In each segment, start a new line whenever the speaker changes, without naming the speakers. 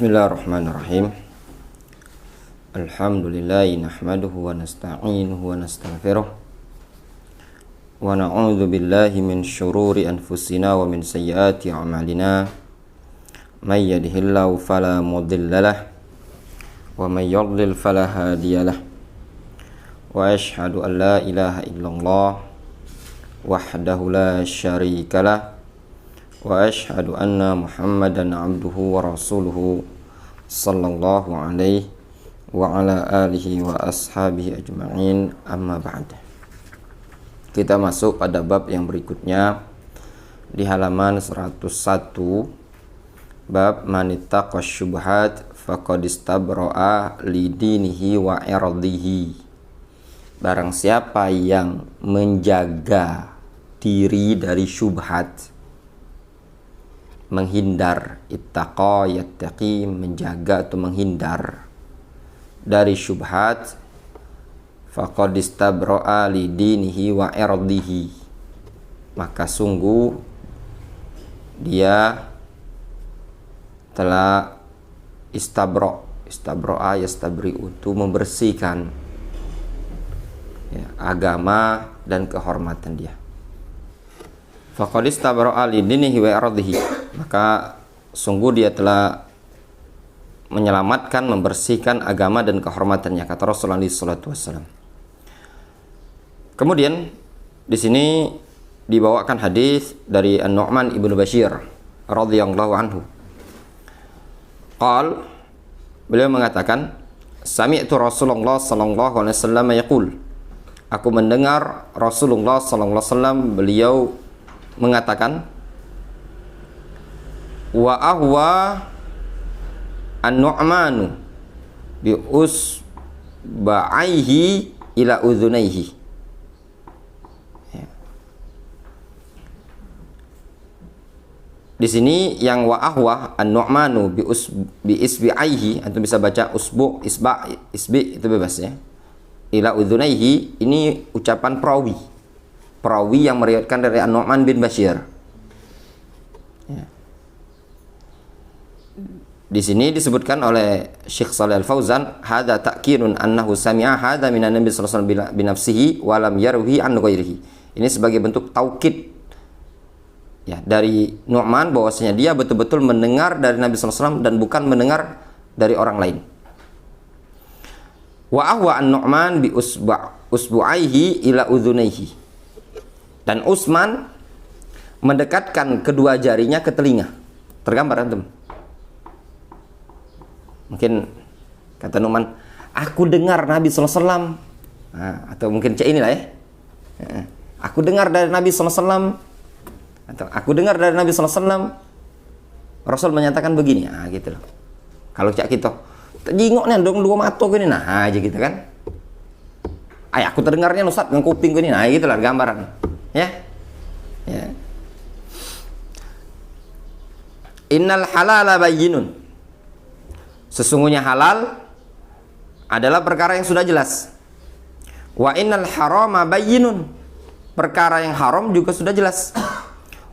Bismillahirrahmanirrahim. Alhamdulillahi nahmaduhu wa nasta'inuhu wa nastaghfiruh wa na'udzu billahi min syururi anfusina wa min sayyiati a'malina. May yahdihillahu fala mudhillalah wa may yudlil fala hadiyalah. Wa asyhadu an la ilaha illallah wahdahu la syarikalah wa asyhadu anna Muhammadan abduhu wa rasuluhu sallallahu alaihi wa ala alihi wa ashabihi ajma'in, amma ba'd. Kita masuk pada bab yang berikutnya di halaman 101, bab manittaqash syubhat faqad istabra'a li dinihi wa irdihi. Barang siapa yang menjaga diri dari syubhat, menghindar, ittaqa yattaqi, menjaga atau menghindar dari syubhat, faqad istabra'a li dinihi wa irdihi, maka sungguh dia telah istabra'a yastabri, untuk membersihkan agama dan kehormatan dia. Faqad istabra'a li dinihi wa irdihi, maka sungguh dia telah menyelamatkan, membersihkan agama dan kehormatannya, kata Rasulullah SAW. Kemudian di sini dibawakan hadis dari An-Nu'man ibnu Bashir radhiyallahu anhu. Beliau mengatakan, sami'tu Rasulullah sallallahu alaihi wasallam yaqul, aku mendengar Rasulullah sallallahu alaihi wasallam beliau mengatakan, wa ahwa an-nu'manu bi usba'aihi ila udhunaihi. Di sini yang wa ahwa an-nu'manu bi isbi'aihi, antum bisa baca usbu, isbi itu bebas ya. Ila udhunaihi, ini ucapan perawi yang meriwayatkan dari An-Nu'man bin Bashir. Ya. Di sini disebutkan oleh Syekh Shalih Al-Fauzan, hadza ta'kirun annahu sami'a hadza minan nabi sallallahu alaihi wasallam bi nafsihi wa lam yarwi an ghairihi. Ini sebagai bentuk taukid ya dari Nu'man, bahwasanya dia betul-betul mendengar dari Nabi sallallahu alaihi wasallam dan bukan mendengar dari orang lain. Wa ahwa an-Nu'man bi usbu'aihi ila udhunaihi. Dan Utsman mendekatkan kedua jarinya ke telinga. Tergambar antum? Mungkin kata Nu'man, aku dengar Nabi sallallahu alaihi wasallam. Nah, atau mungkin cek inilah ya. Aku dengar dari Nabi sallallahu alaihi wasallam. Atau aku dengar dari Nabi sallallahu alaihi wasallam Rasul menyatakan begini. Ah, gitu loh. Kalau cak kita, jingoknya dong dua mata gini, nah aja gitu kan. Ay, aku terdengarnya Ustaz dengan kuping gini. Nah, gitulah gambaran. Ya. Innal halala bayyinun. Sesungguhnya halal adalah perkara yang sudah jelas. Wa innal harama bayyinun. Perkara yang haram juga sudah jelas.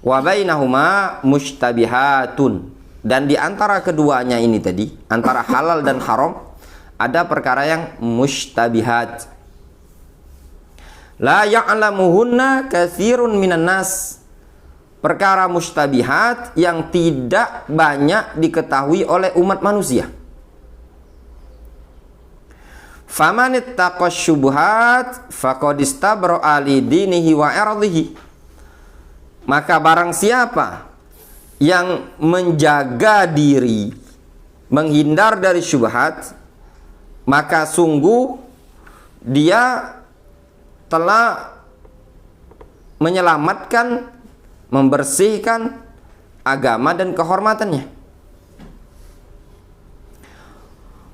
Wa bainahuma mushtabihatun. Dan di antara keduanya ini tadi, antara halal dan haram, ada perkara yang mushtabihat. La ya'lamuhunna katsirun minan nas. Perkara mustabihat yang tidak banyak diketahui oleh umat manusia. Faman ittaqash syubhat faqad istabra'a li dinihi wa irdihi. Maka barang siapa yang menjaga diri, menghindar dari syubhat, maka sungguh dia telah menyelamatkan, membersihkan agama dan kehormatannya.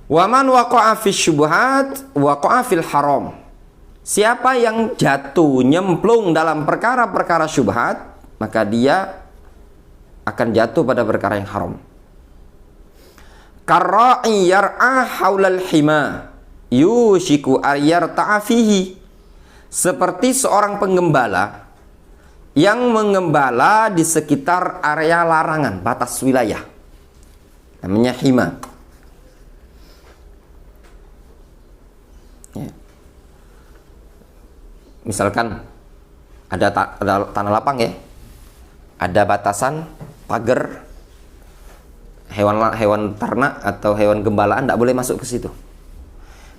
Wa man waqa'a fi syubhat waqa'a fil haram. Siapa yang jatuh nyemplung dalam perkara-perkara syubhat, maka dia akan jatuh pada perkara yang haram. Karra'i yar'a haulal hima yushiku ayyarta'a fihi. Seperti seorang penggembala yang mengembala di sekitar area larangan, batas wilayah. namanya hima. Ya. Misalkan ada tanah lapang ya, ada batasan pagar, hewan ternak atau hewan gembalaan tidak boleh masuk ke situ.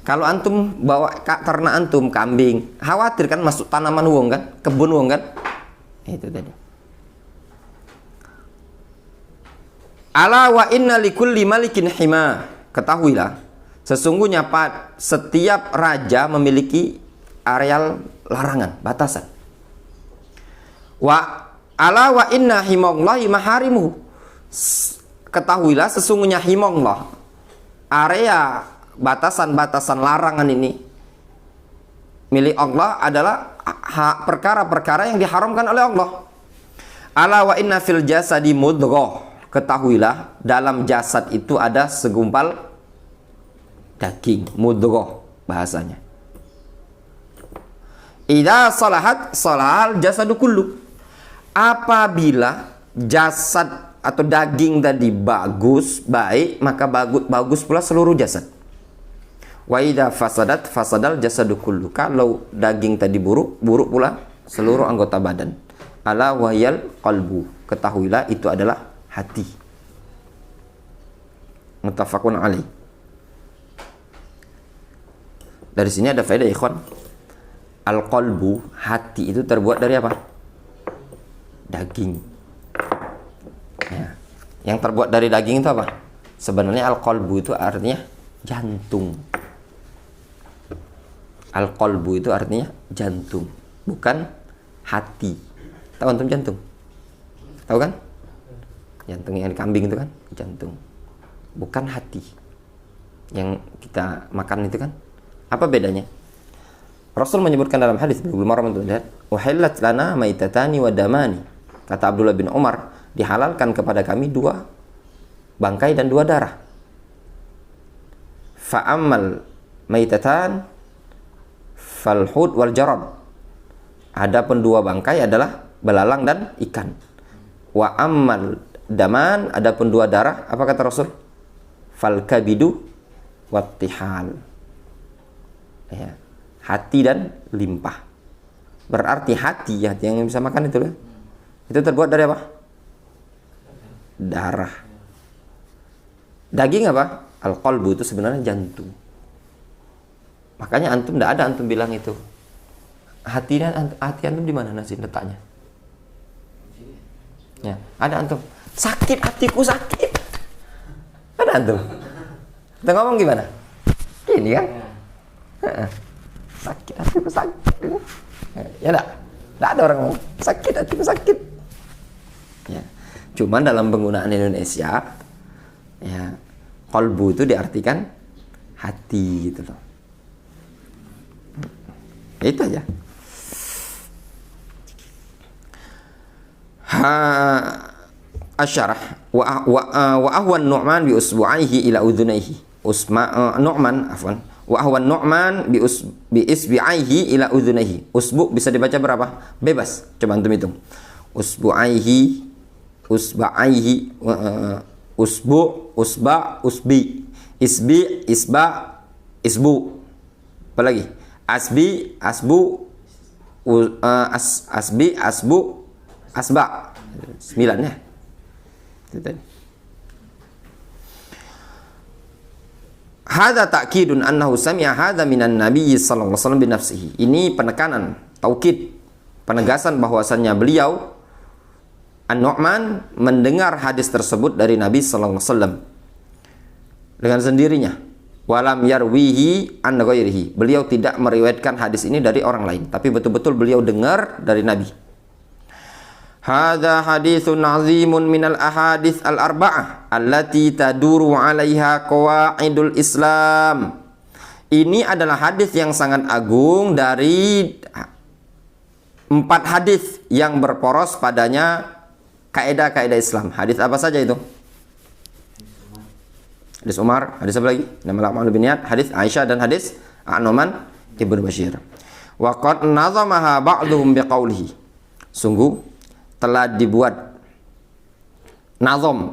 Kalau antum bawa ternak antum, kambing, khawatir kan masuk tanaman wong kan, kebun wong kan, itu tadi. Ala wa inna likulli malikin hima. Ketahuilah, sesungguhnya setiap raja memiliki areal larangan, batasan. Wa ala wa inna himallahi maharimuhu. Ketahuilah sesungguhnya himallah, area batasan-batasan larangan ini milik Allah adalah perkara-perkara yang diharamkan oleh Allah. Ala wa inna fil jasadi mudghah. Ketahuilah dalam jasad itu ada segumpal daging, mudghah bahasanya. Idza salahat salahal jasadu kullu. Apabila jasad atau daging tadi bagus, baik, maka bagus pula seluruh jasad. Wa idza fasadat fasadal jasadu kullu. Kalau daging tadi buruk, buruk pula seluruh anggota badan. Ala wahyal qalbu. Ketahuilah itu adalah hati. Muttafaqun alaih. Dari sini ada faedah ikhwan. Al-qalbu, hati itu terbuat dari apa? Daging. Ya. Yang terbuat dari daging itu apa? Sebenarnya al-qalbu itu artinya jantung. Al-qalbu itu artinya jantung, bukan hati. Tahu antum jantung? Tahu kan? Jantung yang di kambing itu kan jantung, bukan hati yang kita makan itu kan. Apa bedanya? Rasul menyebutkan dalam hadis Bulughul Maram untuk lihat, "Uhillat lana maitatani wa damani." Kata Abdullah bin Umar, dihalalkan kepada kami 2 bangkai dan 2 darah. Fa'ammal maitatan falhud wal jarab. Adapun 2 bangkai adalah belalang dan ikan. Wa ammal daman, adapun 2 darah, apa kata Rasul? Fal kabidu wattihal. Ya, hati dan limpah. Berarti hati yang bisa makan itu kan? Itu terbuat dari apa? Darah. Daging apa? Al-qalbu itu sebenarnya jantung. Makanya antum tidak ada antum bilang itu. Hati antum di mana nasi letaknya? Ya, ada antum. Sakit hatiku sakit. Ada antum. Kita ngomong gimana? Gini kan? Sakit hatiku sakit. Ya enggak? Enggak ada orang ngomong sakit hatiku sakit. Ya. Cuman dalam penggunaan Indonesia, ya, qalbu itu diartikan hati gitu loh. Ya, itu aja. Asyarah wa ahwan Nu'man bi usbu'aihi ila udhunaihi. Nu'man afwan. Wa ahwan Nu'man bi isbi'aihi ila udhunaihi. Usbu' bisa dibaca berapa? Bebas. Coba antum hitung. Usbu'aihi, usba'aihi, usbu', usba', usbi. Isbi', isba', isbu. Apa lagi? Asbi, asbu, asbi, asbu, asba. 9 ya. Itu tadi. Hadza ta'kidun annahu sami'a hadza minan nabiy sallallahu alaihi wasallam bi nafsihi. Ini penekanan, taukid, penegasan bahwasannya beliau An-Nu'man mendengar hadis tersebut dari Nabi sallallahu alaihi wasallam dengan sendirinya. Walam yarwihi an ghairihi. Beliau tidak meriwayatkan hadis ini dari orang lain, tapi betul-betul beliau dengar dari Nabi. Hadza haditsun azimun minal ahadits al-arba'ah allati taduru 'alaiha qawaidul Islam. Ini adalah hadis yang sangat agung dari 4 hadis yang berporos padanya kaidah-kaidah Islam. Hadis apa saja itu? Hadis Umar, hadis apa lagi? Innamal a'malu binniyat, hadis Aisyah dan hadis An-Nu'man Ibnu Bashir. Wa qad nazamaha ba'dhum biqaulihi. Sungguh telah dibuat nazam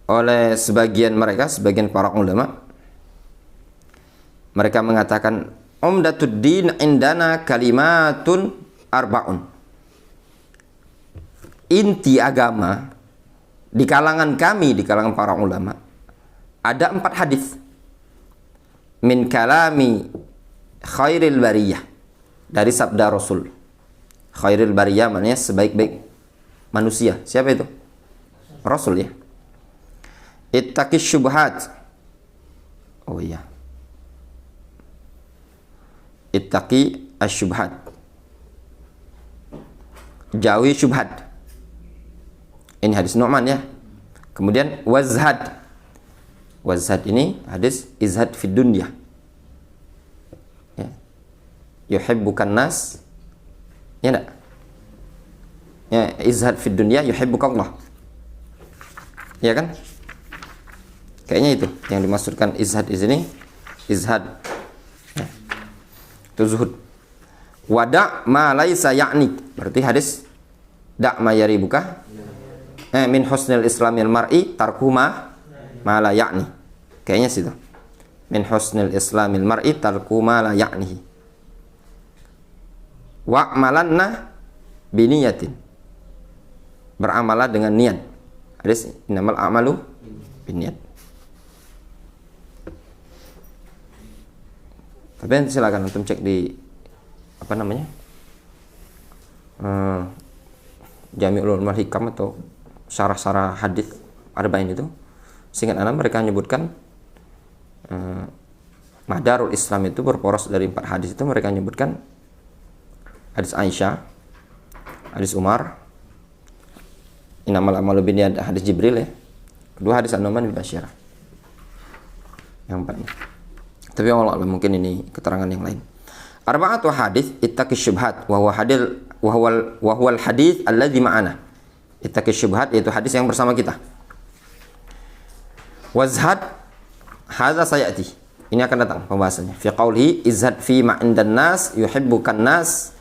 oleh sebagian mereka, sebagian para ulama. Mereka mengatakan umdatud din indana kalimatun arba'un. Inti agama di kalangan kami, di kalangan para ulama, ada 4 hadis. Min kalami khairil bariyah, dari sabda Rasul. Khairil bariyah maknanya sebaik-baik manusia. Siapa itu? Rasul ya. Ittaqis syubhat. Oh iya. Ittaqi asyubhat. Jauhi syubhat. Ini hadis Nu'man ya. Kemudian wazhad. Wazhad ini hadis izhad fid dunya. Ya. Yuhibbukan nas. Ya enggak? Ya, izhad fid dunya yuhibbukallah. Ya kan? Kayaknya itu yang dimaksudkan izhad di sini. Izhad. Ya. Itu zuhud. Wada' ma laisa ya'ni. Berarti hadis da' ma yaribuka. Min husnil islamil mar'i tarku ma la ya'ni. Kayaknya situ. Min husnil islamil mar'i tarku ma la ya'nihi. Wa'malanna biniyatin. Beramalah dengan niat. Hadis innamal a'malu binniyat. Tapi silakan antum cek di apa namanya? Jami'ul Ulumul Hikam atau syarah-syarah hadis arba'in itu. Seingat ana mereka menyebutkan Madarul Islam itu berporos dari 4 hadis itu. Mereka menyebutkan hadis Aisyah, hadis Umar, innamal a'malu binniyat, hadis Jibril ya. Kedua hadis An-Nu'man bin Bashir. Yang 4 ini. Tapi Allah mungkin ini keterangan yang lain. Arba'atu hadis ittaqis syubhat wa huwa al-hadis alladzi ma'ana. Ittaqis syubhat yaitu hadis yang bersama kita. Wazhad hadza sayati. Ini akan datang pembahasannya. Fi qaulihi izhad fi ma indan nas yuhibbukan nas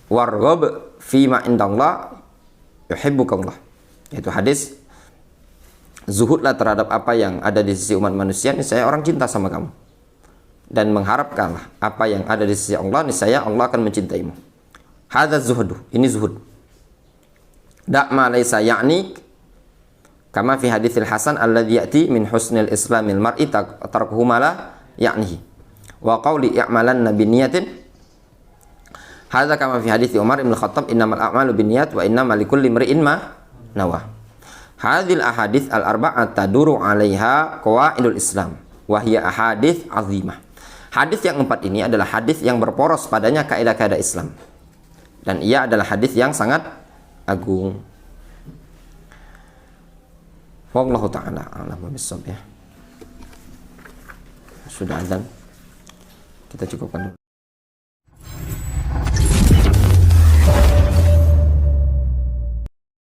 warghab fi ma indallah yuhibbukallah. Yaitu hadis zuhudlah terhadap apa yang ada di sisi umat manusia, niscaya orang cinta sama kamu. Dan mengharapkanlah apa yang ada di sisi Allah, niscaya Allah akan mencintaimu. Hadza zuhud. Ini zuhud. Da' ma laysa ya'ni kama fi haditsil hasan alladzi ya'ti min husnil islamil mar'i tarkuhu ma la ya'nihi. Wa qawli i'malanna binniyatin. Hadza kama fi hadits Umar bin Khattab innamal a'malu binniyat wa innamal likulli imri'in ma nawa. Hadhil ahadits al-arba'ah taduru 'alaiha qawaidul Islam wa hiya ahadits 'azimah. Hadis yang 4 ini adalah hadis yang berporos padanya kaidah-kaidah Islam. Dan ia adalah hadis yang sangat agung. Wallahu ta'ala a'lam bissawab ya. Sudah azan. Kita cukupkan dulu.